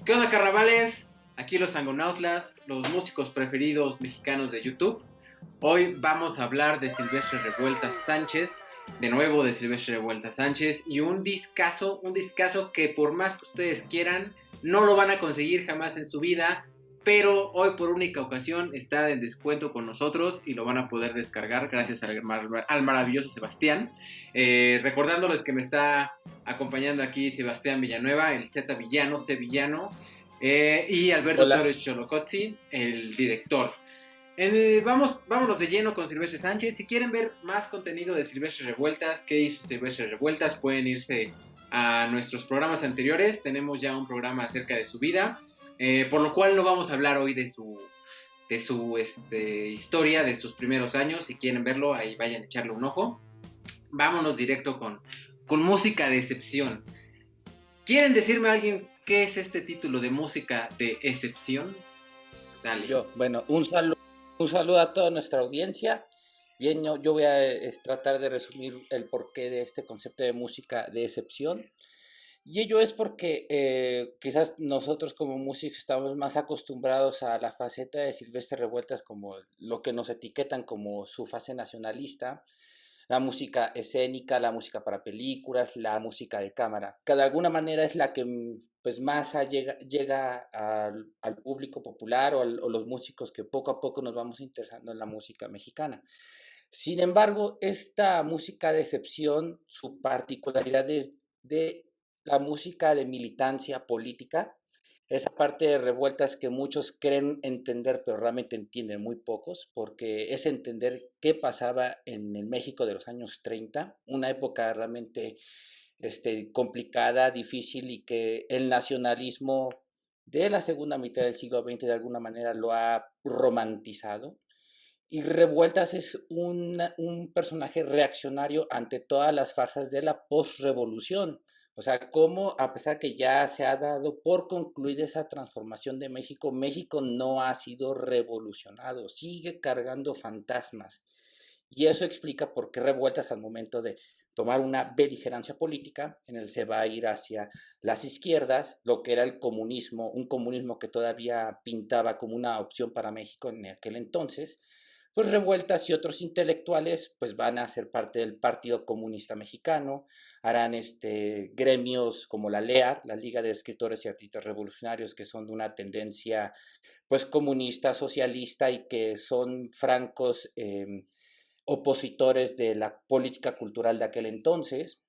¿Qué onda, carnavales? Aquí los Sangonautlas, los músicos preferidos mexicanos de YouTube. Hoy vamos a hablar de Silvestre Revueltas Sánchez, de nuevo de Silvestre Revueltas Sánchez, y un discazo que por más que ustedes quieran, no lo van a conseguir jamás en su vida, pero hoy por única ocasión está en descuento con nosotros y lo van a poder descargar gracias al maravilloso Sebastián. Recordándoles que me está acompañando aquí Sebastián Villanueva, el Z Villano, C Villano, y Alberto Hola. Torres Cholocotzi, el director. Vámonos de lleno con Silvestre Sánchez. Si quieren ver más contenido de Silvestre Revueltas, qué hizo Silvestre Revueltas, pueden irse a nuestros programas anteriores. Tenemos ya un programa acerca de su vida, por lo cual no vamos a hablar hoy de su historia, de sus primeros años. Si quieren verlo, ahí vayan a echarle un ojo. Vámonos directo con música de excepción. ¿Quieren decirme a alguien qué es este título de música de excepción? Dale. Bueno, un saludo a toda nuestra audiencia. Bien, yo voy a tratar de resumir el porqué de este concepto de música de excepción. Y ello es porque quizás nosotros como músicos estamos más acostumbrados a la faceta de Silvestre Revueltas como lo que nos etiquetan como su fase nacionalista, la música escénica, la música para películas, la música de cámara, que de alguna manera es la que pues más llega al público popular o los músicos que poco a poco nos vamos interesando en la música mexicana. Sin embargo, esta música de excepción, su particularidad es de la música de militancia política, esa parte de revueltas que muchos creen entender, pero realmente entienden muy pocos, porque es entender qué pasaba en el México de los años 30, una época realmente complicada, difícil, y que el nacionalismo de la segunda mitad del siglo XX de alguna manera lo ha romantizado. Y Revueltas es un personaje reaccionario ante todas las farsas de la posrevolución. O sea, cómo a pesar que ya se ha dado por concluida esa transformación de México, México no ha sido revolucionado, sigue cargando fantasmas. Y eso explica por qué Revueltas al momento de tomar una beligerancia política, en el se va a ir hacia las izquierdas, lo que era el comunismo, un comunismo que todavía pintaba como una opción para México en aquel entonces. Pues Revueltas y otros intelectuales pues van a ser parte del Partido Comunista Mexicano, harán gremios como la LEAR, la Liga de Escritores y Artistas Revolucionarios, que son de una tendencia pues comunista, socialista, y que son francos opositores de la política cultural de aquel entonces.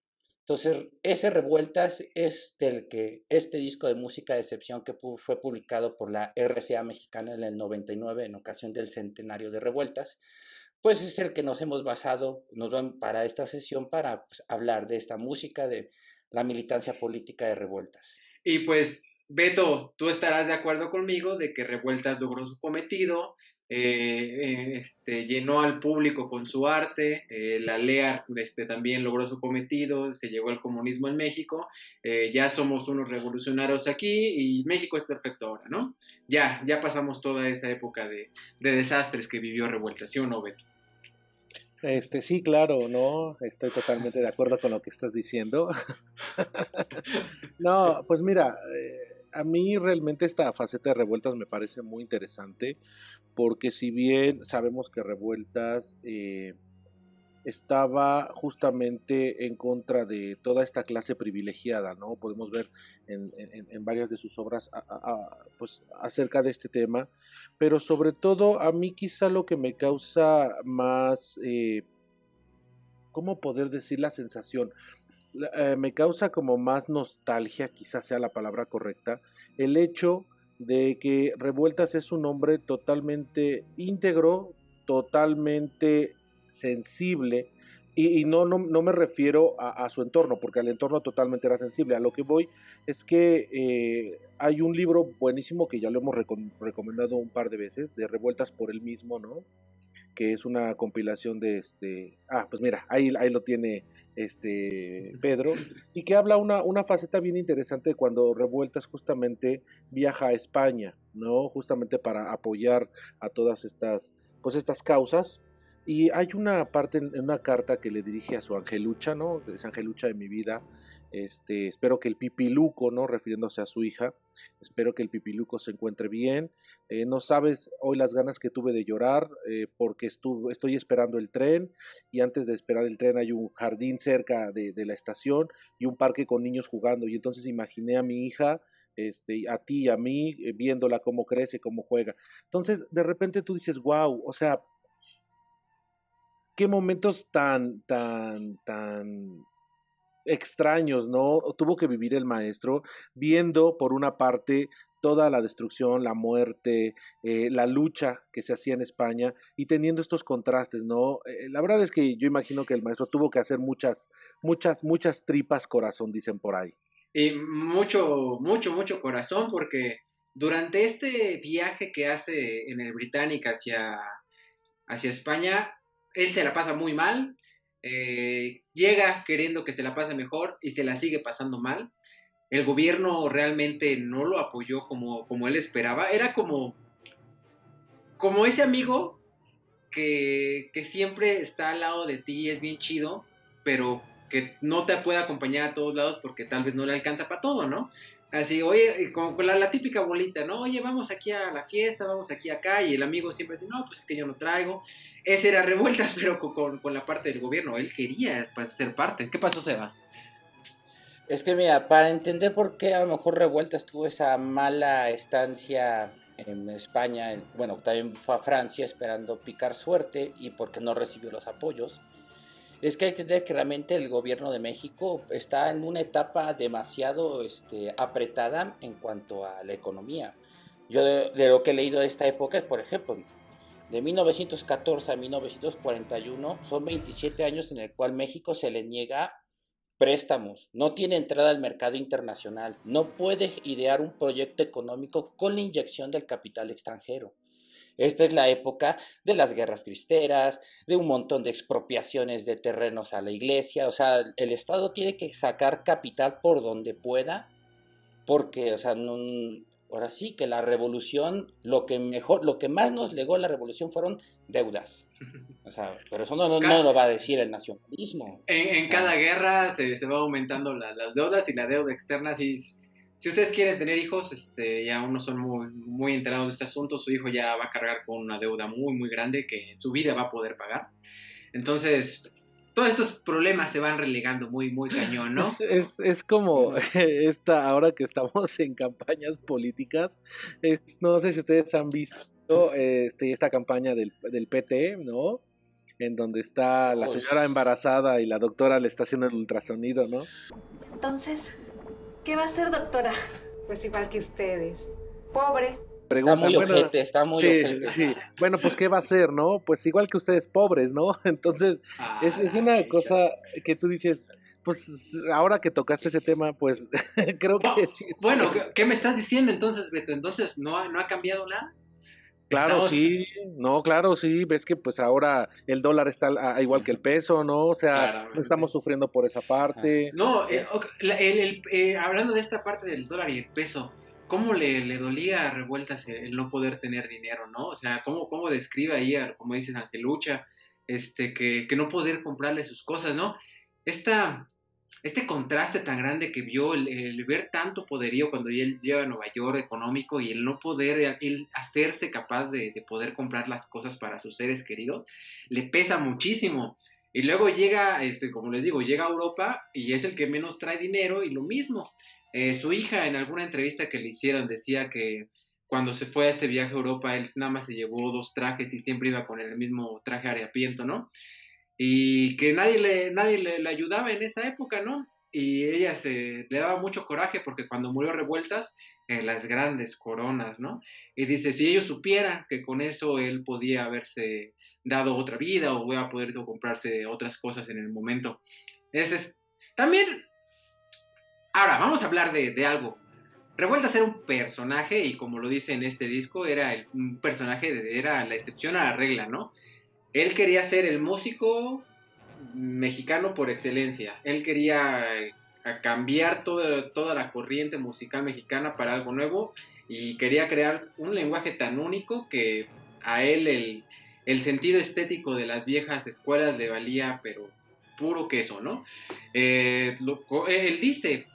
Entonces, ese Revueltas es del que este disco de música de excepción que fue publicado por la RCA Mexicana en el 99 en ocasión del centenario de Revueltas, pues es el que nos hemos basado para esta sesión para pues, hablar de esta música, de la militancia política de Revueltas. Y pues, Beto, tú estarás de acuerdo conmigo de que Revueltas logró su cometido, llenó al público con su arte, la LEA también logró su cometido, se llegó al comunismo en México, ya somos unos revolucionarios aquí y México es perfecto ahora, ¿no? Ya pasamos toda esa época de desastres que vivió Revueltas, ¿sí o no, Beto? Sí, claro, no, estoy totalmente de acuerdo con lo que estás diciendo. No, pues mira, a mí realmente esta faceta de Revueltas me parece muy interesante, porque si bien sabemos que Revueltas estaba justamente en contra de toda esta clase privilegiada, ¿no? Podemos ver en varias de sus obras pues acerca de este tema, pero sobre todo a mí quizá lo que me causa más, ¿cómo poder decir la sensación? Me causa como más nostalgia, quizás sea la palabra correcta, el hecho de que Revueltas es un hombre totalmente íntegro, totalmente sensible, y no me refiero a su entorno, porque el entorno totalmente era sensible. A lo que voy es que hay un libro buenísimo que ya lo hemos recomendado un par de veces, de Revueltas por él mismo, ¿no? Que es una compilación de pues mira, ahí lo tiene Pedro, y que habla una faceta bien interesante cuando Revueltas justamente viaja a España, ¿no? Justamente para apoyar a todas pues estas causas. Y hay una parte en una carta que le dirige a su angelucha, ¿no? Es Angelucha de mi vida, Espero que el Pipiluco, ¿no? Refiriéndose a su hija, espero que el Pipiluco se encuentre bien. No sabes hoy las ganas que tuve de llorar porque estoy esperando el tren y antes de esperar el tren hay un jardín cerca de la estación y un parque con niños jugando y entonces imaginé a mi hija, a ti y a mí, viéndola cómo crece, cómo juega. Entonces, de repente tú dices, wow, o sea, qué momentos tan extraños, ¿no? Tuvo que vivir el maestro viendo por una parte toda la destrucción, la muerte, la lucha que se hacía en España y teniendo estos contrastes, ¿no? La verdad es que yo imagino que el maestro tuvo que hacer muchas tripas corazón, dicen por ahí. Y mucho corazón, porque durante este viaje que hace en el Britannic hacia España, él se la pasa muy mal, llega queriendo que se la pase mejor y se la sigue pasando mal. El gobierno realmente no lo apoyó como él esperaba. Era como ese amigo que siempre está al lado de ti, es bien chido, pero que no te puede acompañar a todos lados porque tal vez no le alcanza para todo, ¿no? Así, oye, como con la típica bolita, ¿no? Oye, vamos aquí a la fiesta, vamos aquí acá, y el amigo siempre dice, no, pues es que yo no traigo. Ese era Revueltas, pero con la parte del gobierno, él quería pues, ser parte. ¿Qué pasó, Sebas? Es que mira, para entender por qué a lo mejor Revueltas tuvo esa mala estancia en España, bueno, también fue a Francia esperando picar suerte y porque no recibió los apoyos, es que hay que entender que realmente el gobierno de México está en una etapa demasiado apretada en cuanto a la economía. Yo de lo que he leído de esta época, por ejemplo, de 1914 a 1941 son 27 años en el cual México se le niega préstamos, no tiene entrada al mercado internacional, no puede idear un proyecto económico con la inyección del capital extranjero. Esta es la época de las guerras cristeras, de un montón de expropiaciones de terrenos a la iglesia, o sea, el Estado tiene que sacar capital por donde pueda, porque, o sea, no, ahora sí que la revolución, lo que más nos legó la revolución fueron deudas. O sea, pero eso no lo va a decir el nacionalismo. En cada guerra se va aumentando las deudas y la deuda externa. Si ustedes quieren tener hijos, y aún no son muy enterados de este asunto, su hijo ya va a cargar con una deuda muy grande que en su vida va a poder pagar. Entonces, todos estos problemas se van relegando muy cañón, ¿no? Es como ahora que estamos en campañas políticas, no sé si ustedes han visto esta campaña del PT, ¿no? En donde está la señora embarazada y la doctora le está haciendo el ultrasonido, ¿no? Entonces, ¿qué va a hacer, doctora? Pues igual que ustedes. Pobre. Pregunta, está muy ojete, está muy ojete. Sí. Bueno, pues ¿qué va a hacer, no? Pues igual que ustedes pobres, ¿no? Entonces, es una cosa que tú dices, pues ahora que tocaste ese tema, pues creo que sí. Bueno, ¿qué me estás diciendo entonces, Beto? Entonces, ¿no ha cambiado nada? Claro, sí, no, claro, sí, ves que pues ahora el dólar está igual que el peso, ¿no? O sea, Claramente. no estamos sufriendo por esa parte. No, hablando de esta parte del dólar y el peso, ¿cómo le dolía a Revueltas el no poder tener dinero, no? O sea, ¿cómo describe ahí, como dices, Angelucha, que no poder comprarle sus cosas, ¿no? Este contraste tan grande que vio, el ver tanto poderío cuando él llega a Nueva York económico y el no poder, el hacerse capaz de poder comprar las cosas para sus seres queridos, le pesa muchísimo. Y luego llega, como les digo, llega a Europa y es el que menos trae dinero y lo mismo. Su hija en alguna entrevista que le hicieron decía que cuando se fue a este viaje a Europa él nada más se llevó 2 trajes y siempre iba con el mismo traje harapiento, ¿no? Y que nadie le ayudaba en esa época, ¿no? Y ella le daba mucho coraje porque cuando murió Revueltas, las grandes coronas, ¿no? Y dice, si ellos supieran que con eso él podía haberse dado otra vida o hubiera podido comprarse otras cosas en el momento. También, ahora, vamos a hablar de algo. Revueltas era un personaje y como lo dice en este disco, era un personaje, era la excepción a la regla, ¿no? Él quería ser el músico mexicano por excelencia. Él quería cambiar toda la corriente musical mexicana para algo nuevo y quería crear un lenguaje tan único que a él el sentido estético de las viejas escuelas le valía, pero puro queso, ¿no? Él dice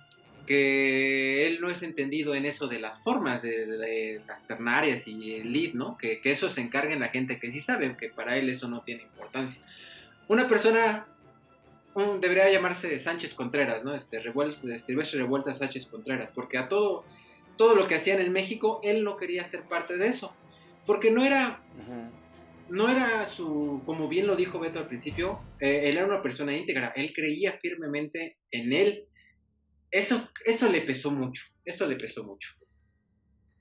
que él no es entendido en eso de las formas, de las ternarias y el lead, ¿no? Que eso se encargue en la gente que sí sabe, que para él eso no tiene importancia. Una persona debería llamarse Sánchez Contreras, ¿no? Silvestre Revueltas Sánchez Contreras, porque a todo lo que hacían en México, él no quería ser parte de eso, porque no era su, como bien lo dijo Beto al principio, él era una persona íntegra, él creía firmemente en él. Eso le pesó mucho,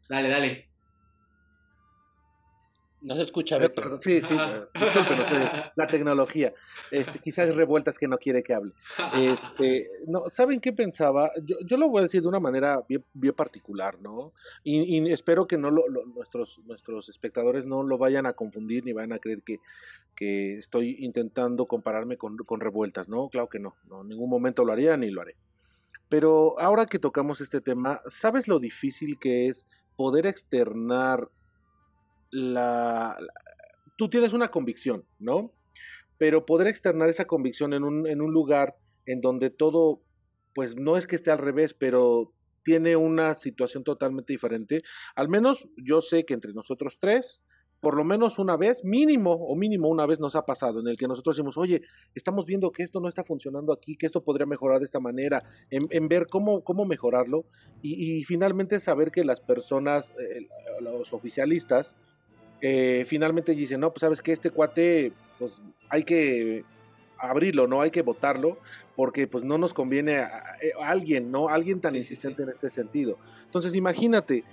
Dale. No se escucha, Beto. Sí, discúlpenos, la tecnología. Quizás es Revueltas que no quiere que hable. No, ¿saben qué pensaba? Yo lo voy a decir de una manera bien, bien particular, ¿no? Y espero que no nuestros espectadores no lo vayan a confundir ni vayan a creer que estoy intentando compararme con Revueltas, ¿no? Claro que no, en ningún momento lo haría ni lo haré. Pero ahora que tocamos este tema, ¿sabes lo difícil que es poder externar tú tienes una convicción, ¿no? Pero poder externar esa convicción en un lugar en donde todo, pues no es que esté al revés, pero tiene una situación totalmente diferente. Al menos yo sé que entre nosotros tres, por lo menos una vez, mínimo una vez nos ha pasado, en el que nosotros decimos, oye, estamos viendo que esto no está funcionando aquí, que esto podría mejorar de esta manera, en ver cómo mejorarlo, y finalmente saber que las personas, los oficialistas, finalmente dicen, no, pues sabes que este cuate, pues hay que abrirlo, ¿no? Hay que votarlo, porque pues no nos conviene a alguien, ¿no? Alguien tan insistente en este sentido. Entonces, imagínate,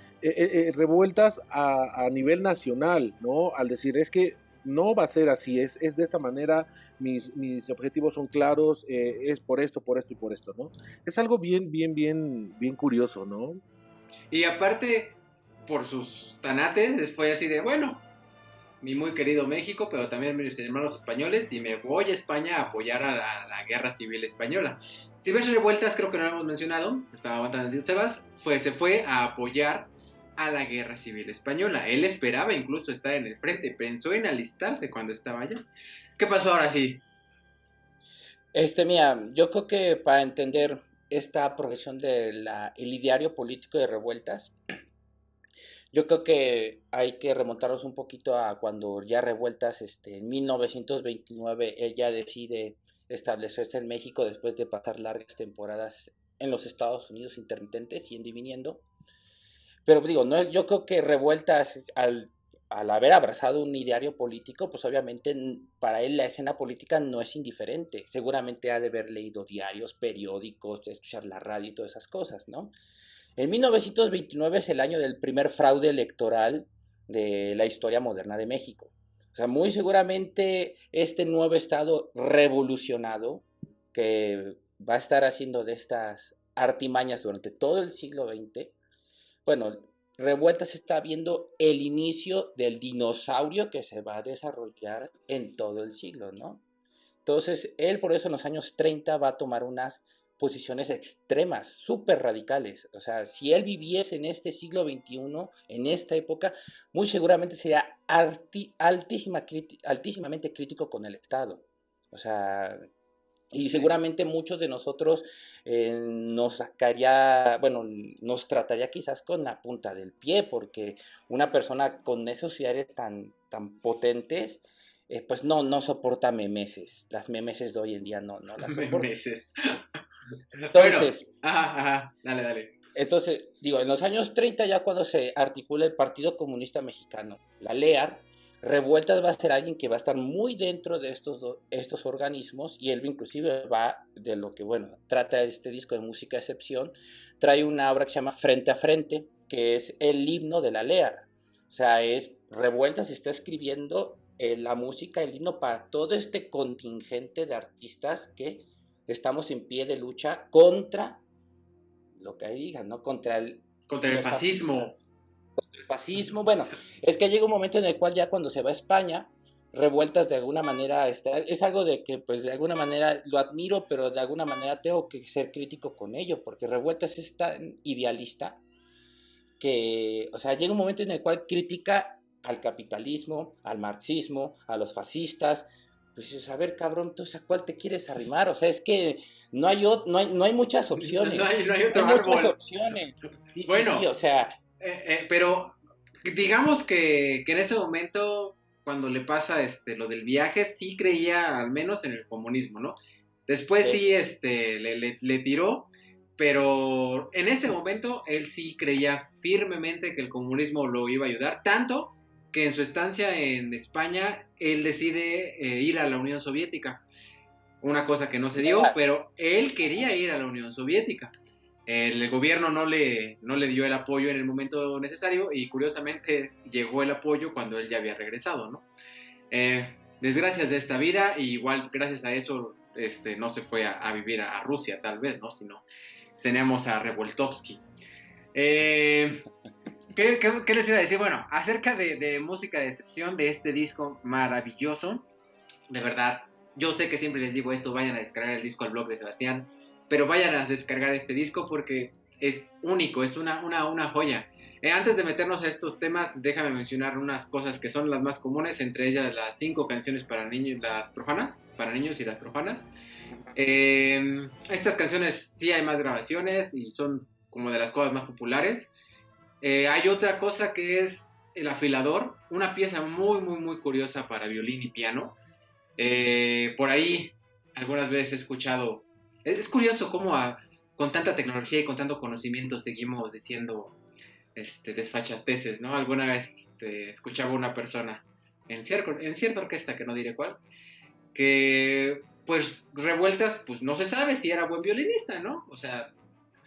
revueltas a nivel nacional, ¿no? Al decir, es que no va a ser así, es de esta manera, mis objetivos son claros, es por esto y por esto, ¿no? Es algo bien, bien, bien, bien curioso, ¿no? Y aparte, por sus tanates, fue así de, bueno, mi muy querido México, pero también mis hermanos españoles, y me voy a España a apoyar a la guerra civil española. Silvestre Revueltas, creo que no lo hemos mencionado, estaba aguantando el Sebas, se fue a apoyar a la guerra civil española. Él esperaba incluso estar en el frente, pensó en alistarse cuando estaba allá. ¿Qué pasó ahora sí? Mira, yo creo que para entender esta progresión del ideario político de Revueltas, yo creo que hay que remontarnos un poquito a cuando ya Revueltas, en 1929, él ya decide establecerse en México después de pasar largas temporadas en los Estados Unidos intermitentes, yendo y viniendo. Pero digo, no es, yo creo que Revueltas, al haber abrazado un ideario político, pues obviamente para él la escena política no es indiferente. Seguramente ha de haber leído diarios, periódicos, escuchar la radio y todas esas cosas, ¿no? En 1929 es el año del primer fraude electoral de la historia moderna de México. O sea, muy seguramente este nuevo estado revolucionado, que va a estar haciendo de estas artimañas durante todo el siglo XX, bueno, Revueltas está viendo el inicio del dinosaurio que se va a desarrollar en todo el siglo, ¿no? Entonces, él por eso en los años 30 va a tomar unas posiciones extremas, súper radicales. O sea, si él viviese en este siglo XXI, en esta época, muy seguramente sería altísimamente crítico con el Estado. O sea, y seguramente muchos de nosotros nos sacaría, bueno, nos trataría quizás con la punta del pie, porque una persona con esos ideales tan potentes, pues no soporta memeses. Las memeses de hoy en día no las soporta. Memeses. Entonces, bueno, ajá, dale. Entonces, digo, en los años 30 ya cuando se articula el Partido Comunista Mexicano, la LEAR, Revueltas va a ser alguien que va a estar muy dentro de estos organismos, y él inclusive va de lo que, bueno, trata este disco de música de excepción, trae una obra que se llama Frente a Frente, que es el himno de la LEAR. O sea, Revueltas está escribiendo la música, el himno para todo este contingente de artistas que estamos en pie de lucha contra lo que digan, ¿no? Contra el fascismo. Contra el fascismo. Bueno, es que llega un momento en el cual ya cuando se va a España, Revueltas de alguna manera es algo de que pues de alguna manera lo admiro, pero de alguna manera tengo que ser crítico con ello, porque Revueltas es tan idealista que, o sea, llega un momento en el cual critica al capitalismo, al marxismo, a los fascistas, Pues dices, a ver, cabrón, ¿tú a cuál te quieres arrimar? O sea, es que no hay muchas opciones. No hay otro No hay muchas árbol. opciones. Sí, Bueno, o sea, pero digamos que en ese momento, cuando le pasa lo del viaje, sí creía al menos en el comunismo, ¿no? Después sí, le tiró, pero en ese momento él sí creía firmemente que el comunismo lo iba a ayudar, tanto que en su estancia en España él decide ir a la Unión Soviética. Una cosa que no se dio, pero él quería ir a la Unión Soviética. El gobierno no le dio el apoyo en el momento necesario y curiosamente llegó el apoyo cuando él ya había regresado, ¿no? Desgracias de esta vida, y igual gracias a eso no se fue a vivir a Rusia tal vez, ¿no? Sino tenemos a Revoltovsky. ¿Qué les iba a decir? Bueno, acerca de música de excepción, de este disco maravilloso, de verdad, yo sé que siempre les digo esto, vayan a descargar el disco al blog de Sebastián, pero vayan a descargar este disco porque es único, es una joya. Antes de meternos a estos temas, déjame mencionar unas cosas que son las más comunes, entre ellas las 5 canciones para niños, las profanas, para niños y las profanas. Estas canciones sí hay más grabaciones y son como de las cosas más populares. Hay otra cosa que es el afilador, una pieza muy, muy, muy curiosa para violín y piano. Por ahí algunas veces he escuchado, es curioso cómo con tanta tecnología y con tanto conocimiento seguimos diciendo desfachateces, ¿no? Alguna vez escuchaba una persona en cierta orquesta, que no diré cuál, que pues Revueltas pues no se sabe si era buen violinista, ¿no? O sea,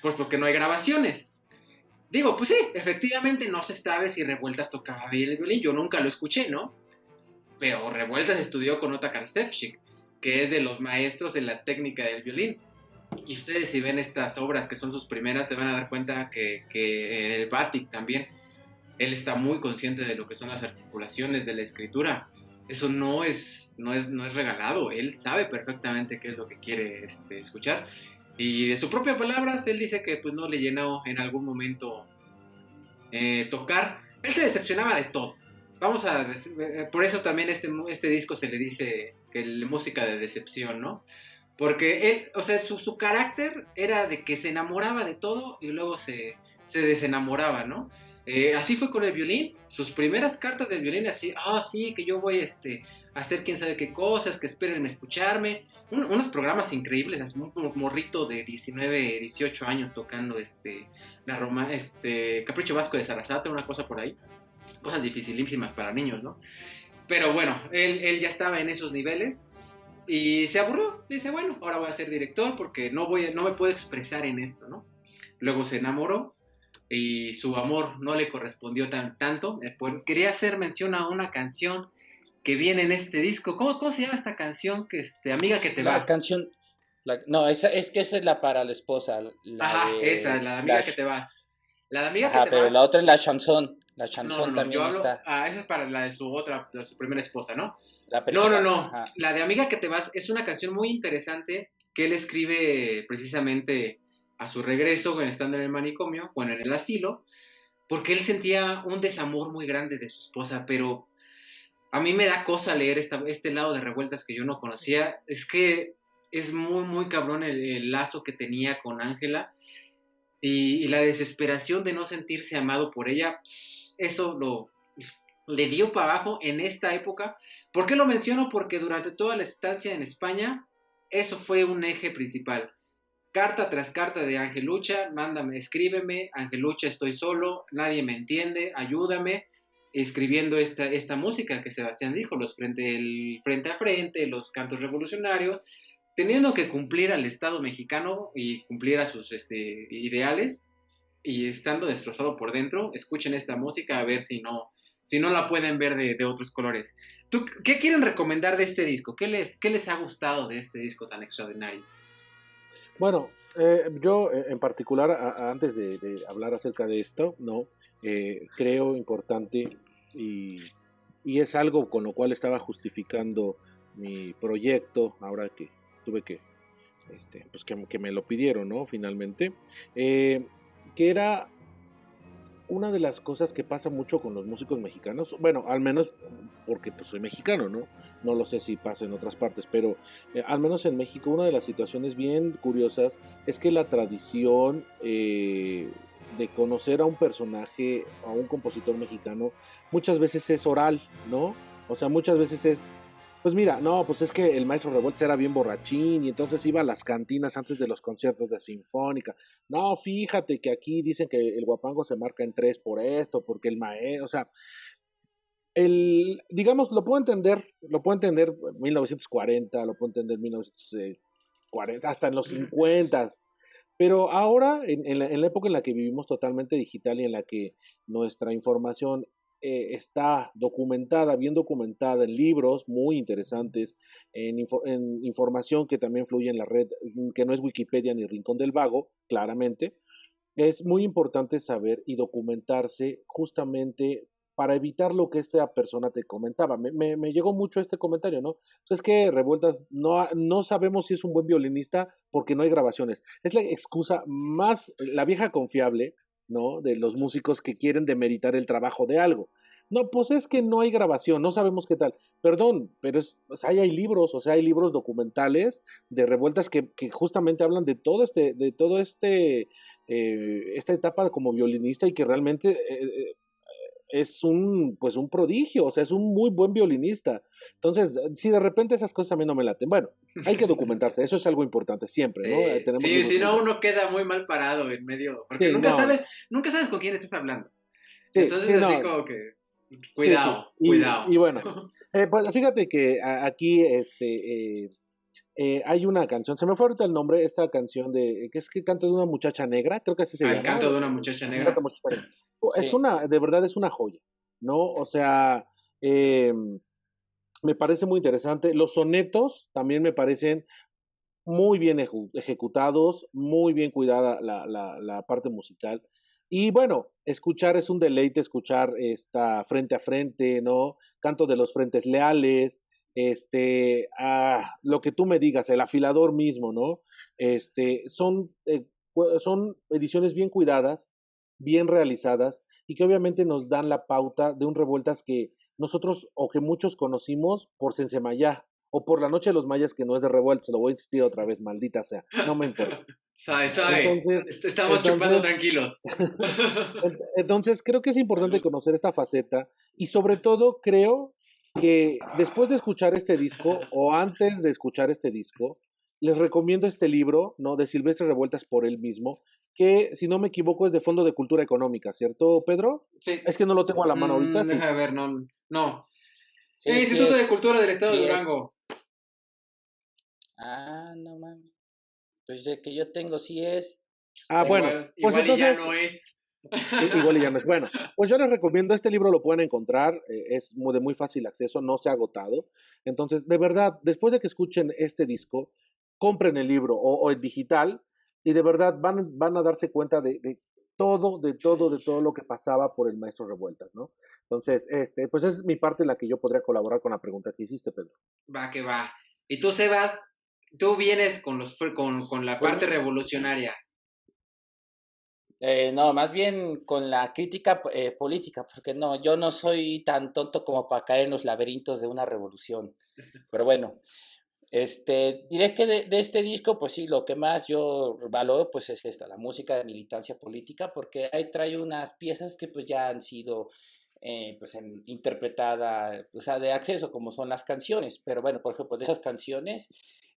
pues porque no hay grabaciones. Digo, pues sí, efectivamente no se sabe si Revueltas tocaba bien el violín, yo nunca lo escuché, ¿no? Pero Revueltas estudió con Otakar Ševčík, que es de los maestros de la técnica del violín. Y ustedes si ven estas obras que son sus primeras, se van a dar cuenta que en el Batik también, él está muy consciente de lo que son las articulaciones de la escritura. Eso no es regalado, él sabe perfectamente qué es lo que quiere escuchar. Y de sus propias palabras, él dice que pues no le llenó en algún momento tocar. Él se decepcionaba de todo. Por eso también este disco se le dice que es música de decepción, ¿no? Porque él, o sea, su carácter era de que se enamoraba de todo y luego se desenamoraba, ¿no? Así fue con el violín. Sus primeras cartas del violín así, sí, que yo voy a hacer quién sabe qué cosas, que esperen escucharme. Unos programas increíbles, así un morrito de 19, 18 años tocando Capricho Vasco de Sarasate, una cosa por ahí. Cosas dificilísimas para niños, ¿no? Pero bueno, él ya estaba en esos niveles y se aburrió. Dice, bueno, ahora voy a ser director porque no me puedo expresar en esto, ¿no? Luego se enamoró y su amor no le correspondió tanto. Quería hacer mención a una canción que viene en este disco. ¿Cómo se llama esta canción? Amiga que te vas. La canción, no, esa es la para la esposa. La de Amiga que te vas. La de Amiga que te pero vas. la otra es la chanson. La chanson no, también está. Esa es para la de su primera esposa, ¿no? No. Ajá. La de Amiga que te vas es una canción muy interesante que él escribe precisamente a su regreso, estando en el manicomio, en el asilo, porque él sentía un desamor muy grande de su esposa, pero a mí me da cosa leer este lado de Revueltas que yo no conocía. Es que es muy, muy cabrón el lazo que tenía con Ángela y la desesperación de no sentirse amado por ella. Eso le dio para abajo en esta época. ¿Por qué lo menciono? Porque durante toda la estancia en España, eso fue un eje principal. Carta tras carta de Angelucha, mándame, escríbeme, Angelucha, estoy solo, nadie me entiende, ayúdame, escribiendo esta música que Sebastián dijo, el frente a frente, los cantos revolucionarios, teniendo que cumplir al Estado mexicano y cumplir a sus ideales, y estando destrozado por dentro. Escuchen esta música a ver si no la pueden ver de otros colores. ¿Qué quieren recomendar de este disco? ¿Qué les ha gustado de este disco tan extraordinario? Bueno, yo en particular, antes de hablar acerca de esto, ¿no? Creo importante y es algo con lo cual estaba justificando mi proyecto, ahora que tuve que, pues que me lo pidieron, ¿no? Finalmente, que era una de las cosas que pasa mucho con los músicos mexicanos, bueno, al menos porque pues soy mexicano, ¿no? No lo sé si pasa en otras partes, pero al menos en México una de las situaciones bien curiosas es que la tradición de conocer a un personaje, a un compositor mexicano, muchas veces es oral, ¿no? O sea, muchas veces es, pues mira, no, pues es que el maestro Revueltas era bien borrachín y entonces iba a las cantinas antes de los conciertos de Sinfónica. No, fíjate que aquí dicen que el guapango se marca en tres por esto, porque el maestro, o sea, digamos, lo puedo entender en 1940, lo puedo entender en 1940, hasta en los 50, pero ahora, en la época en la que vivimos totalmente digital y en la que nuestra información está documentada, bien documentada en libros muy interesantes, en información que también fluye en la red, que no es Wikipedia ni Rincón del Vago, claramente, es muy importante saber y documentarse justamente para evitar lo que esta persona te comentaba. Me llegó mucho este comentario, ¿no? Pues es que Revueltas no sabemos si es un buen violinista porque no hay grabaciones. Es la excusa más, la vieja confiable, ¿no? De los músicos que quieren demeritar el trabajo de algo. No, pues es que no hay grabación, no sabemos qué tal. Perdón, pero pues ahí hay libros, o sea, hay libros documentales de Revueltas que justamente hablan de todo esta etapa como violinista y que realmente es pues un prodigio, o sea, es un muy buen violinista. Entonces, si de repente esas cosas a mí no me laten, bueno, hay que documentarse, eso es algo importante siempre, ¿no? Sí, Tenemos sí, libros si muy no buenos. uno queda muy mal parado en medio, porque Sí, no, nunca sabes con quién estás hablando. sí, Entonces sí, así no, como que, sí, sí. cuidado, cuidado. Y bueno, pues fíjate que aquí hay una canción, se me fue ahorita el nombre, esta canción que es que canta de una muchacha negra, creo que así se Al llama, canto de una muchacha Canta negra. muchacha negra. Es Sí. de verdad es una joya, ¿no? O sea, eh, me parece muy interesante. Los sonetos también me parecen muy bien ejecutados, muy bien cuidada la parte musical. Y bueno, escuchar es un deleite, escuchar esta frente a frente, ¿no? Canto de los frentes leales, lo que tú me digas, el afilador mismo, ¿no? Son ediciones bien cuidadas, bien realizadas y que obviamente nos dan la pauta de un Revueltas que nosotros o que muchos conocimos por Sensemayá, o por la noche de los mayas que no es de Revueltas, lo voy a insistir otra vez, maldita sea, no me importa. Sabe, sabe. Entonces, Estamos chupando entonces, tranquilos. entonces creo que es importante Salud. conocer esta faceta y sobre todo creo que después de escuchar este disco o antes de escuchar este disco, les recomiendo este libro, ¿no? De Silvestre Revueltas por él mismo, que si no me equivoco es de Fondo de Cultura Económica, ¿cierto, Pedro? Sí. Es que no lo tengo a la mano ahorita, sí. Deja ver, no. No. Sí, sí Instituto de es. Cultura del Estado de Sí es. Durango. Ah, no mames. Pues de que yo tengo sí es. Ah, Pero, bueno, Igual, pues igual y ya entonces no es. igual y ya no es bueno. Pues yo les recomiendo, este libro lo pueden encontrar, es de muy fácil acceso, no se ha agotado. Entonces, de verdad, después de que escuchen este disco, compren el libro o el digital y de verdad van a darse cuenta de todo lo que pasaba por el maestro Revueltas, ¿no? Entonces, pues es mi parte en la que yo podría colaborar con la pregunta que hiciste, Pedro. Va que va. Y tú, Sebas, tú vienes con la pues parte revolucionaria. no, más bien con la crítica política, porque no, yo no soy tan tonto como para caer en los laberintos de una revolución. Pero bueno, diré que de este disco, pues sí, lo que más yo valoro, pues es esta, la música de militancia política, porque ahí trae unas piezas que pues ya han sido pues interpretada, o sea, de acceso, como son las canciones. Pero bueno, por ejemplo, de esas canciones,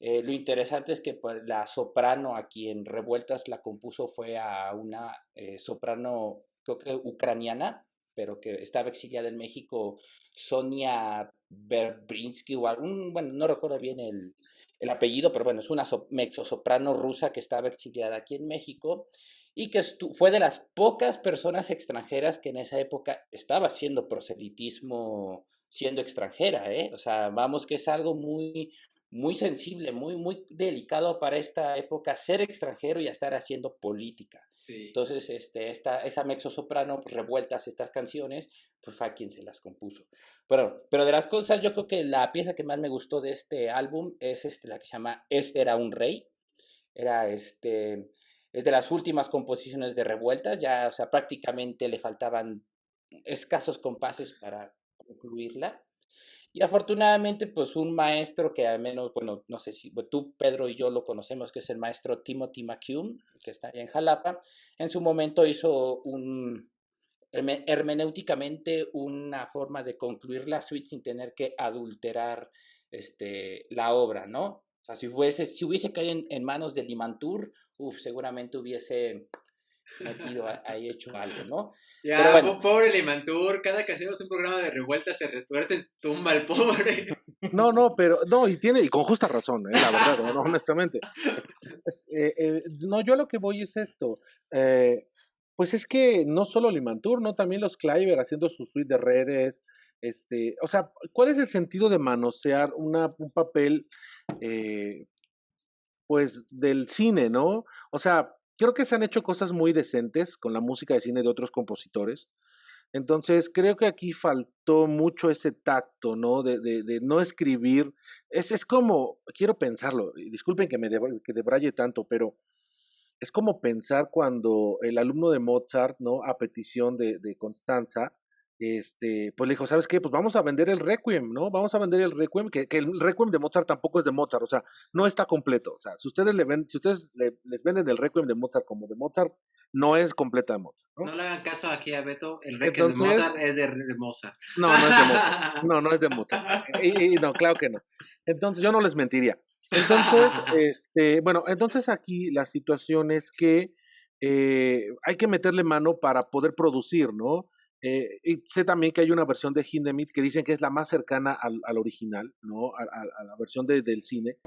lo interesante es que pues, la soprano a quien Revueltas la compuso fue a una soprano, creo que ucraniana, pero que estaba exiliada en México, Sonia Berbrinsky o algún, bueno, no recuerdo bien el apellido, pero bueno, es una mezzosoprano rusa que estaba exiliada aquí en México y que fue de las pocas personas extranjeras que en esa época estaba haciendo proselitismo siendo extranjera, ¿eh? O sea, vamos que es algo muy sensible, muy delicado para esta época ser extranjero y estar haciendo política. Sí. Entonces, esa mezzosoprano, pues, Revueltas estas canciones, pues fue a quien se las compuso. Pero de las cosas, yo creo que la pieza que más me gustó de este álbum es la que se llama Este era un rey. Era es de las últimas composiciones de Revueltas, ya, o sea, prácticamente le faltaban escasos compases para concluirla. Y afortunadamente, pues un maestro que al menos, bueno, no sé si tú, Pedro y yo lo conocemos, que es el maestro Timothy McHugh, que está ahí en Jalapa, en su momento hizo hermenéuticamente una forma de concluir la suite sin tener que adulterar la obra, ¿no? O sea, si hubiese caído en manos de Limantur, seguramente hubiese metido ahí hecho algo, ¿no? Ya, Pero bueno, pobre Limantur, cada que hacemos un programa de revuelta se retuerce en tu tumba el pobre. No, pero, no, y con justa razón, la verdad, no, honestamente. No, yo a lo que voy es esto. eh, pues es que no solo Limantur, ¿no? También los Kleiber haciendo su suite de redes. O sea, ¿cuál es el sentido de manosear un papel, eh, pues, del cine, ¿no? O sea, creo que se han hecho cosas muy decentes con la música de cine de otros compositores. Entonces, creo que aquí faltó mucho ese tacto, ¿no? De no escribir. Es como, quiero pensarlo, y disculpen que debraye tanto, pero es como pensar cuando el alumno de Mozart, ¿no? A petición de Constanza, pues le dijo, ¿sabes qué? Pues vamos a vender el Requiem, ¿no? Vamos a vender el Requiem, que el Requiem de Mozart tampoco es de Mozart, o sea, no está completo. O sea, si ustedes les venden el Requiem de Mozart como de Mozart, no es completa de Mozart, ¿no? No le hagan caso aquí a Beto, el Requiem de Entonces, Mozart es de Mozart. no es de Mozart. No es de Mozart. Y no, claro que no. Entonces, yo no les mentiría. Entonces, bueno, entonces aquí la situación es que hay que meterle mano para poder producir, ¿no? Y sé también que hay una versión de Hindemith que dicen que es la más cercana al original, ¿no? A la versión del cine.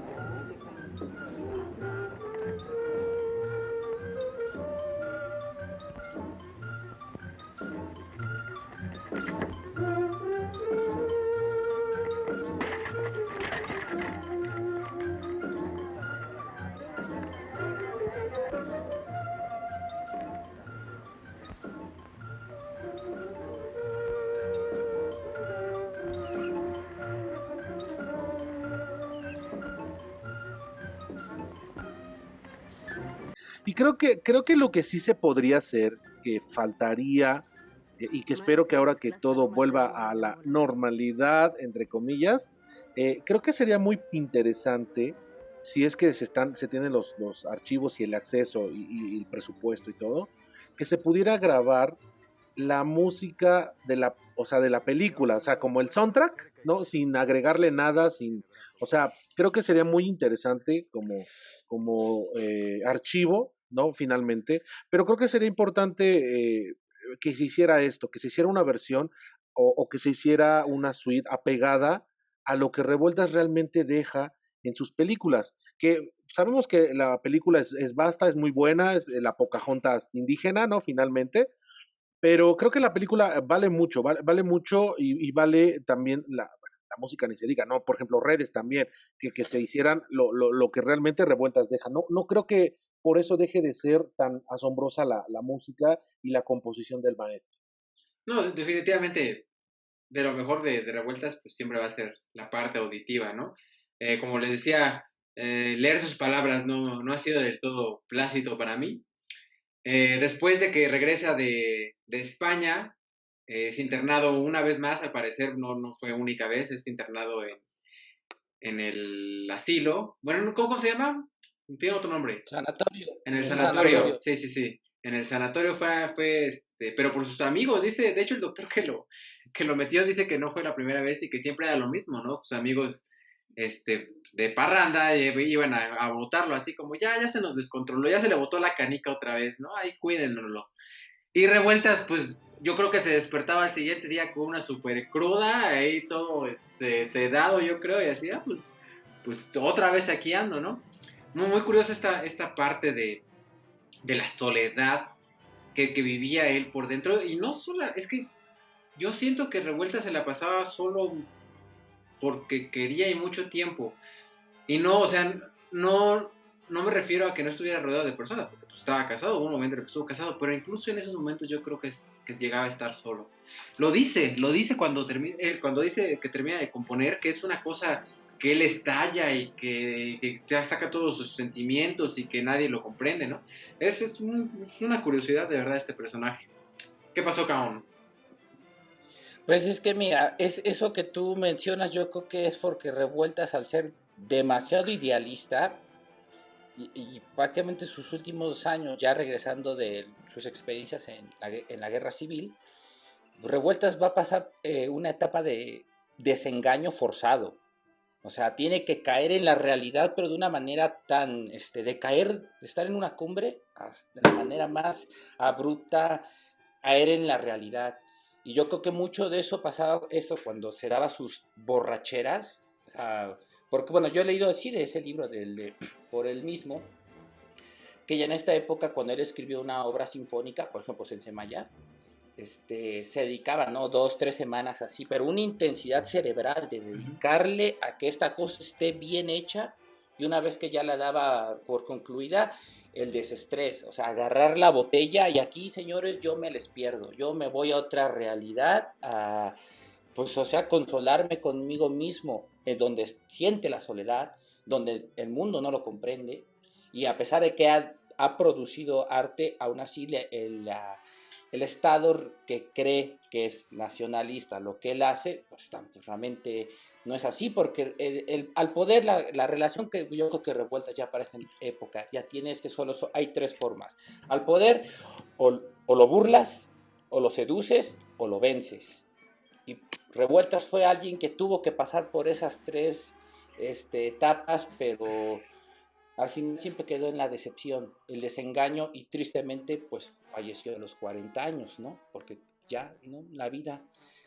Y creo que lo que sí se podría hacer, que faltaría, y que espero que ahora que todo vuelva a la normalidad, entre comillas, creo que sería muy interesante si es que se tienen los archivos y el acceso y el presupuesto y todo, que se pudiera grabar la música o sea, de la película, o sea, como el soundtrack, ¿no? Sin agregarle nada, o sea, creo que sería muy interesante como archivo, ¿no? Finalmente, pero creo que sería importante que se hiciera esto, que se hiciera una versión o que se hiciera una suite apegada a lo que Revueltas realmente deja en sus películas, que sabemos que la película es vasta, es muy buena, es la Pocahontas indígena, ¿no? Finalmente, pero creo que la película vale mucho, vale mucho y vale también la música, ni se diga, ¿no? Por ejemplo, Redes también, que se hicieran lo que realmente Revueltas deja. No creo que por eso deje de ser tan asombrosa la música y la composición del maestro. No, definitivamente, de lo mejor de revueltas, pues siempre va a ser la parte auditiva, ¿no? Como les decía, leer sus palabras no ha sido del todo plácido para mí. Después de que regresa de España, es internado una vez más, al parecer no fue única vez, es internado en el asilo. Bueno, ¿cómo se llama? Tiene otro nombre. sanatorio. En el En sanatorio, sí. En el sanatorio fue pero por sus amigos, dice, de hecho el doctor que lo metió dice que no fue la primera vez y que siempre era lo mismo, ¿no? Sus amigos, de parranda iban a botarlo así como ya se nos descontroló, ya se le botó la canica otra vez, ¿no? Ahí cuídenlo. Y revueltas, pues yo creo que se despertaba al siguiente día con una super cruda, ahí todo sedado, yo creo, y así, pues otra vez aquí ando, ¿no? Muy curiosa esta parte de la soledad que vivía él por dentro. Y no solo, es que yo siento que Revuelta se la pasaba solo porque quería y mucho tiempo. Y no, o sea, no me refiero a que no estuviera rodeado de personas, porque pues, estaba casado, hubo un momento en el que estuvo casado, pero incluso en esos momentos yo creo que llegaba a estar solo. Lo dice cuando dice que termina de componer, que es una cosa que él estalla y que te saca todos sus sentimientos y que nadie lo comprende, ¿no? Es una curiosidad de verdad este personaje. ¿Qué pasó, Kaon? Pues es que mira, es eso que tú mencionas, yo creo que es porque Revueltas, al ser demasiado idealista y prácticamente sus últimos años ya regresando de sus experiencias en la guerra civil, Revueltas va a pasar una etapa de desengaño forzado. O sea, tiene que caer en la realidad, pero de una manera tan, de caer, de estar en una cumbre, de la manera más abrupta, caer en la realidad. Y yo creo que mucho de eso pasaba, esto cuando se daba sus borracheras, o sea, porque bueno, yo he leído así de ese libro por él mismo, que ya en esta época, cuando él escribió una obra sinfónica, por ejemplo, Sensemaya, se dedicaba, ¿no? 2, 3 semanas así, pero una intensidad cerebral de dedicarle a que esta cosa esté bien hecha, y una vez que ya la daba por concluida, el desestrés, o sea, agarrar la botella y aquí, señores, yo me les pierdo, yo me voy a otra realidad, pues, o sea, consolarme conmigo mismo, en donde siente la soledad, donde el mundo no lo comprende, y a pesar de que ha producido arte, aún así el Estado que cree que es nacionalista lo que él hace, pues realmente no es así, porque al poder, la relación que yo creo que Revueltas ya para esta época ya tiene es que hay 3 formas. Al poder o lo burlas, o lo seduces, o lo vences. Y Revueltas fue alguien que tuvo que pasar por esas 3 etapas, pero al final siempre quedó en la decepción, el desengaño, y tristemente pues falleció a los 40 años, ¿no? Porque ya, ¿no? La vida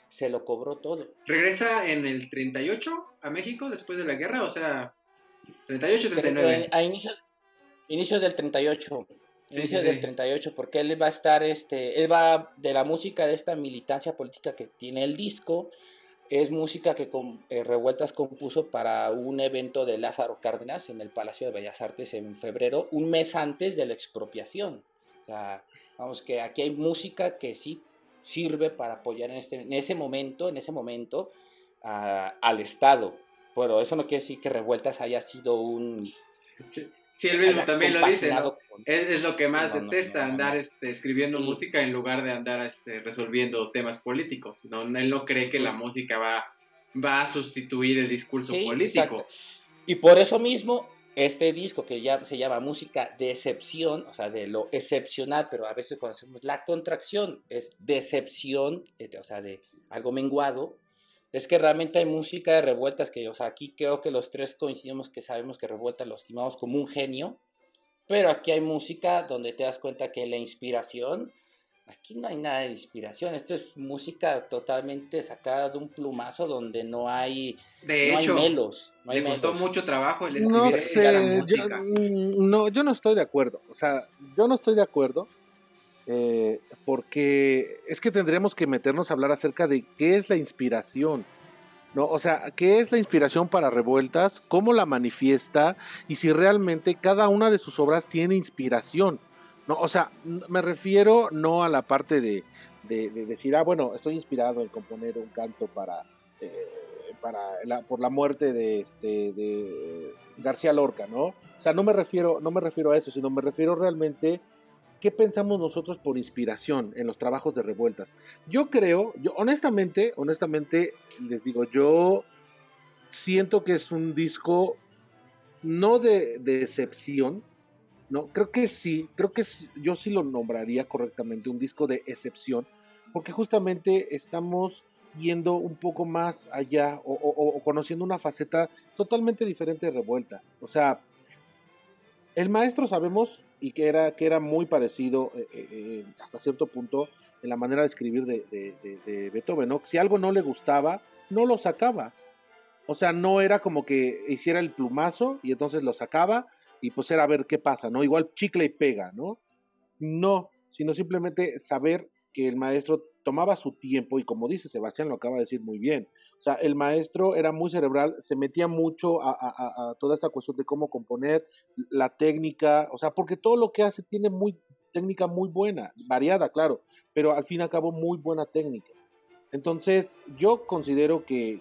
se lo cobró todo. ¿Regresa en el 38 a México después de la guerra? O sea, 38-39. A inicios del 38. Sí, sí, Inicios del sí. 38, porque él va a estar, él va de la música de esta militancia política que tiene el disco, es música que Revueltas compuso para un evento de Lázaro Cárdenas en el Palacio de Bellas Artes en febrero, un mes antes de la expropiación. O sea, vamos, que aquí hay música que sí sirve para apoyar en ese momento al Estado. Pero eso no quiere decir que Revueltas haya sido Sí, él mismo haya también lo dice, ¿no? compaginado con... Es lo que más No, no, detesta, no, no, andar no. escribiendo Y, música en lugar de andar resolviendo temas políticos. No, él no cree que la música va a sustituir el discurso sí, exacto. político. Y por eso mismo, este disco que ya se llama música de excepción, o sea, de lo excepcional, pero a veces cuando hacemos la contracción es decepción, o sea, de algo menguado, es que realmente hay música de Revueltas que, o sea, aquí creo que los 3 coincidimos que sabemos que Revueltas lo estimamos como un genio, pero aquí hay música donde te das cuenta que la inspiración, aquí no hay nada de inspiración, esto es música totalmente sacada de un plumazo donde De no hay hecho, melos, no hay le costó melos. mucho trabajo el No escribir esta sé, música. yo no estoy de acuerdo. O sea, yo no estoy de acuerdo porque es que tendríamos que meternos a hablar acerca de qué es la inspiración. ¿No? O sea, ¿qué es la inspiración para Revueltas? ¿Cómo la manifiesta? Y si realmente cada una de sus obras tiene inspiración. ¿No? O sea, me refiero no a la parte de decir, bueno, estoy inspirado en componer un canto por la muerte de García Lorca, ¿no? O sea, no me refiero a eso, sino me refiero realmente qué pensamos nosotros por inspiración en los trabajos de Revueltas. Yo honestamente, les digo, yo siento que es un disco no de excepción, no, creo que sí, yo sí lo nombraría correctamente un disco de excepción, porque justamente estamos yendo un poco más allá o conociendo una faceta totalmente diferente de Revuelta. O sea, el maestro sabemos y que era muy parecido hasta cierto punto en la manera de escribir de Beethoven, ¿no? Si algo no le gustaba, no lo sacaba. O sea, no era como que hiciera el plumazo y entonces lo sacaba y pues era a ver qué pasa, ¿no? Igual chicle y pega, ¿no? No, sino simplemente saber que el maestro tomaba su tiempo y como dice Sebastián, lo acaba de decir muy bien. O sea, el maestro era muy cerebral, se metía mucho a toda esta cuestión de cómo componer, la técnica, o sea, porque todo lo que hace tiene técnica muy buena, variada, claro, pero al fin y al cabo muy buena técnica. Entonces, yo considero que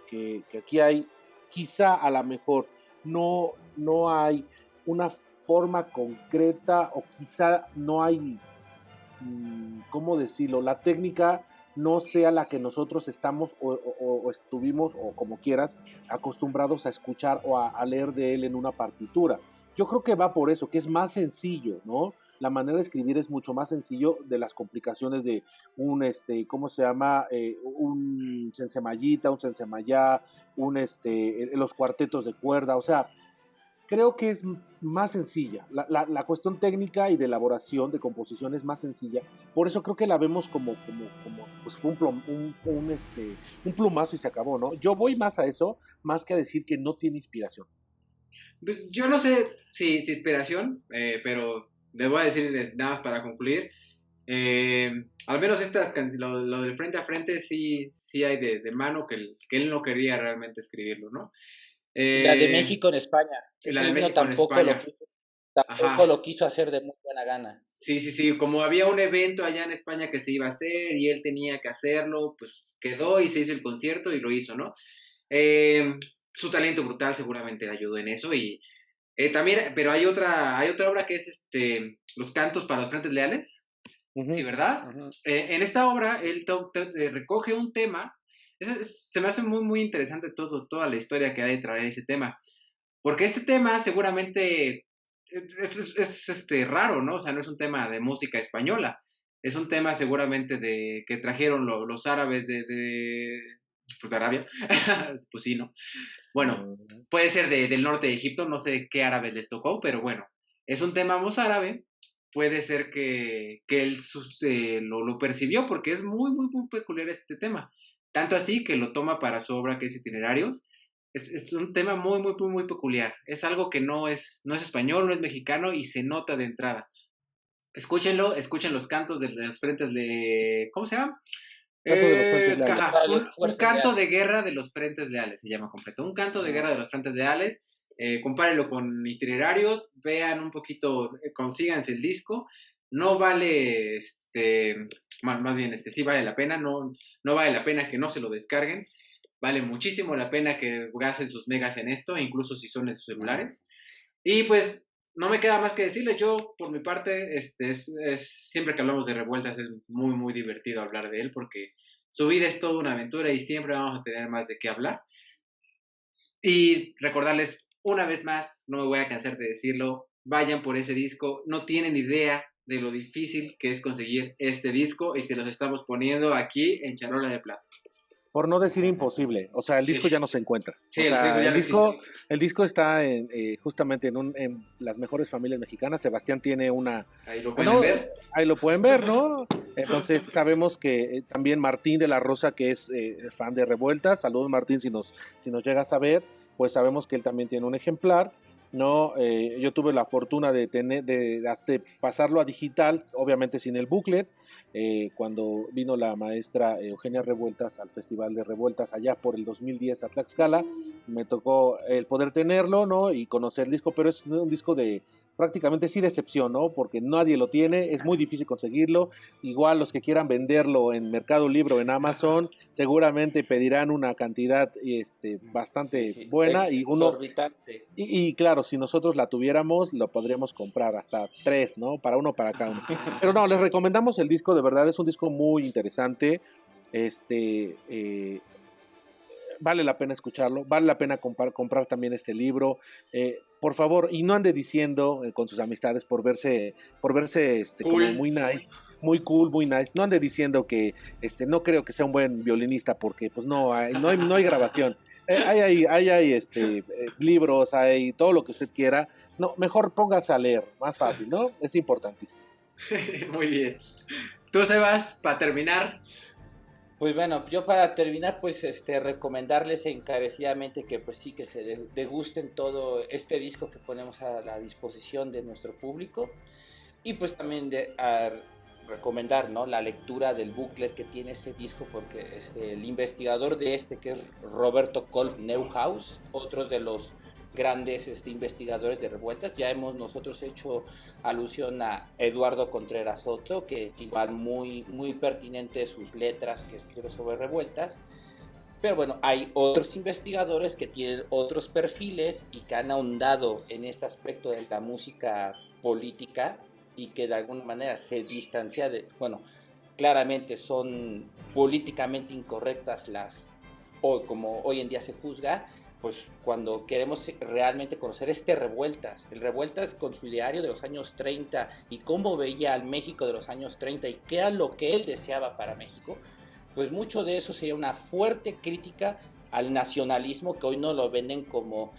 aquí hay quizá a lo mejor no hay una forma concreta o quizá no hay, ¿cómo decirlo? La técnica no sea la que nosotros estamos o estuvimos, o como quieras, acostumbrados a escuchar o a leer de él en una partitura. Yo creo que va por eso, que es más sencillo, ¿no? La manera de escribir es mucho más sencillo de las complicaciones de ¿cómo se llama? Un sensemayita, un sensemayá, los cuartetos de cuerda, o sea, creo que es más sencilla. La cuestión técnica y de elaboración, de composición es más sencilla. Por eso creo que la vemos como pues fue un plumazo y se acabó, ¿no? Yo voy más a eso, más que a decir que no tiene inspiración. Pues yo no sé si inspiración, pero les voy a decir nada más para concluir. Al menos lo del frente a frente sí hay de mano que él no quería realmente escribirlo, ¿no? La de México en España. La de México tampoco en España. Tampoco lo quiso hacer de muy buena gana. Sí, como había un evento allá en España que se iba a hacer y él tenía que hacerlo, pues quedó y se hizo el concierto y lo hizo, ¿no? Su talento brutal seguramente le ayudó en eso y también, pero hay otra obra que es Los cantos para los frentes leales, Uh-huh. sí, ¿verdad? Uh-huh. En esta obra él recoge un tema, se me hace muy, muy interesante toda la historia que hay detrás de ese tema, porque este tema seguramente es raro, ¿no? O sea, no es un tema de música española, es un tema seguramente que trajeron los árabes pues de Arabia, pues sí, ¿no? Bueno, puede ser del norte de Egipto, no sé qué árabes les tocó, pero bueno, es un tema mozárabe, puede ser que él lo percibió porque es muy, muy, muy peculiar este tema, tanto así que lo toma para su obra que es Itinerarios. Es un tema muy, muy, muy, muy peculiar. Es algo que no es español, no es mexicano y se nota de entrada. Escúchenlo, escuchen los cantos de los frentes de... ¿Cómo se llama? Un canto de guerra de los frentes leales, se llama completo. Un canto de guerra de los frentes leales. Compárenlo con Itinerarios, vean un poquito, consíganse el disco. No vale, más bien, sí vale la pena, no vale la pena que no se lo descarguen. Vale muchísimo la pena que gasten sus megas en esto, incluso si son en sus celulares. Y pues no me queda más que decirles, yo por mi parte, siempre que hablamos de Revueltas es muy, muy divertido hablar de él porque su vida es toda una aventura y siempre vamos a tener más de qué hablar. Y recordarles una vez más, no me voy a cansar de decirlo, vayan por ese disco, no tienen idea de lo difícil que es conseguir este disco y se los estamos poniendo aquí en charola de plata. Por no decir imposible, o sea, el disco ya no se encuentra. Sí, o sea, el disco está justamente en las mejores familias mexicanas. Sebastián tiene una... Ahí lo pueden ver. Ahí lo pueden ver, ¿no? Entonces sabemos que también Martín de la Rosa, que es fan de Revueltas, saludos Martín si nos llegas a ver, pues sabemos que él también tiene un ejemplar. No, yo tuve la fortuna de pasarlo a digital, obviamente sin el booklet. Cuando vino la maestra Eugenia Revueltas al Festival de Revueltas allá por el 2010 a Tlaxcala, me tocó el poder tenerlo, ¿no? Y conocer el disco, pero es un disco de prácticamente sí de excepción, ¿no? Porque nadie lo tiene, es muy difícil conseguirlo. Igual los que quieran venderlo en Mercado Libre o en Amazon, seguramente pedirán una cantidad bastante buena y exorbitante. Y claro, si nosotros la tuviéramos, lo podríamos comprar hasta 3, ¿no? Para uno, para cada uno. Pero no, les recomendamos el disco, de verdad, es un disco muy interesante. Vale la pena escucharlo, vale la pena comprar también este libro. Por favor, y no ande diciendo con sus amistades por verse cool, como muy nice, muy cool, muy nice. No ande diciendo que no creo que sea un buen violinista porque pues no hay grabación. Hay libros, hay todo lo que usted quiera. No, mejor póngase a leer, más fácil, ¿no? Es importantísimo. Muy bien. Tú, Sebas, para terminar. Pues bueno, yo para terminar, pues recomendarles encarecidamente que pues sí, que se degusten todo este disco que ponemos a la disposición de nuestro público y pues también recomendar, ¿no?, la lectura del booklet que tiene este disco porque el investigador de que es Roberto Kolb Neuhaus, otro de los grandes investigadores de revueltas. Ya hemos nosotros hecho alusión a Eduardo Contreras Soto, que es igual muy, muy pertinente sus letras que escribe sobre revueltas. Pero bueno, hay otros investigadores que tienen otros perfiles y que han ahondado en este aspecto de la música política y que de alguna manera se distancia de, bueno, claramente son políticamente incorrectas o como hoy en día se juzga, pues cuando queremos realmente conocer el Revueltas con su ideario de los años 30 y cómo veía al México de los años 30 y qué era lo que él deseaba para México, pues mucho de eso sería una fuerte crítica al nacionalismo que hoy no lo venden como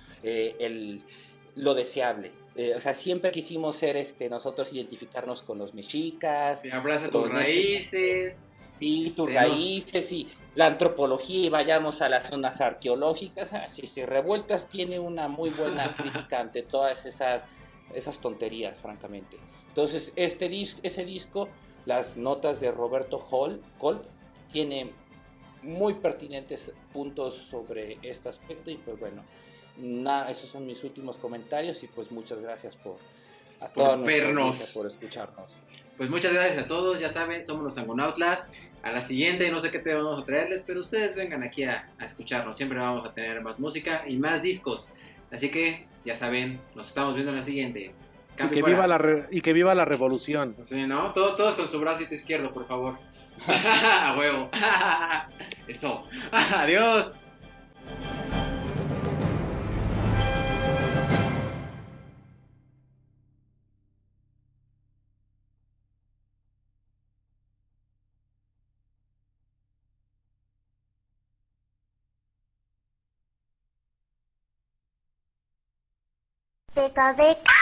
lo deseable. O sea, siempre quisimos ser nosotros identificarnos con los mexicas, Sí, abraza tus con raíces. y tus ¿No? raíces y la antropología y vayamos a las zonas arqueológicas. Así se Revueltas tiene una muy buena crítica ante todas esas tonterías, francamente. Entonces, ese disco, las notas de Roberto Kolb, tiene muy pertinentes puntos sobre este aspecto y pues bueno, esos son mis últimos comentarios y pues muchas gracias a toda nuestra audiencia por escucharnos. Pues muchas gracias a todos, ya saben, somos los Sangonautlas. A la siguiente, no sé qué te vamos a traerles, pero ustedes vengan aquí a escucharnos. Siempre vamos a tener más música y más discos. Así que, ya saben, nos estamos viendo en la siguiente. Y que viva la revolución. Sí, ¿no? Todos con su bracito izquierdo, por favor. A huevo. Eso. Adiós. Beca, beca.